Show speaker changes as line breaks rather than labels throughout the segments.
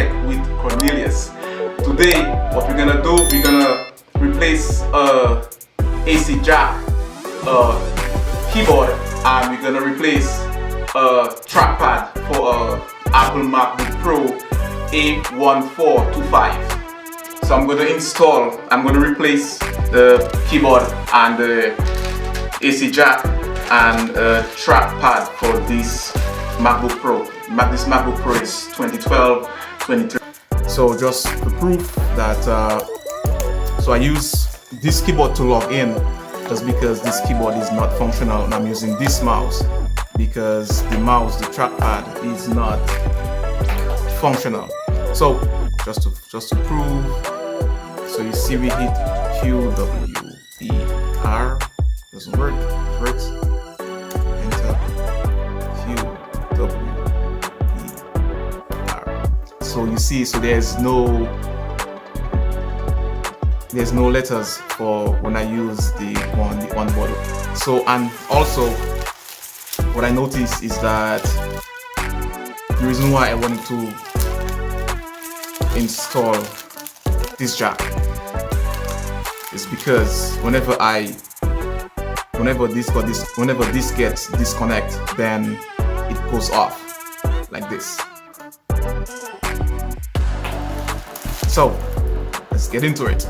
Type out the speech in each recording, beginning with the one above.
Tech with Cornelius. Today, what we're gonna do, we're gonna replace AC jack, keyboard, and we're gonna replace a trackpad for Apple Macbook Pro A1425. So I'm gonna replace the keyboard and the AC jack and trackpad for this MacBook Pro. This MacBook Pro is 2012, 23. So just the proof that, so I use this keyboard to log in just because this keyboard is not functional, and I'm using this mouse because the trackpad is not functional. So just to prove, so you see we hit QWER, doesn't work, it works. Enter QWER. So you see, so there's no letters for when I use the one button. So, and also what I noticed is that the reason why I wanted to install this jack is because whenever this gets disconnected, then it goes off like this. So let's get into it.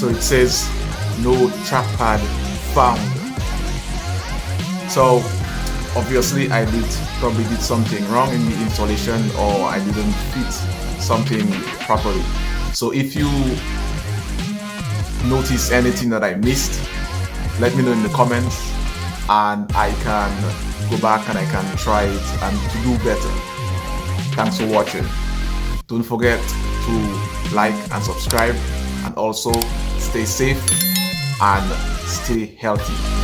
So it says no trackpad found. So obviously I probably did something wrong in the installation, or I didn't fit something properly. So if you notice anything that I missed, let me know in the comments, and I can go back and I can try it and to do better. Thanks for watching. Don't forget to like and subscribe, and also stay safe and stay healthy.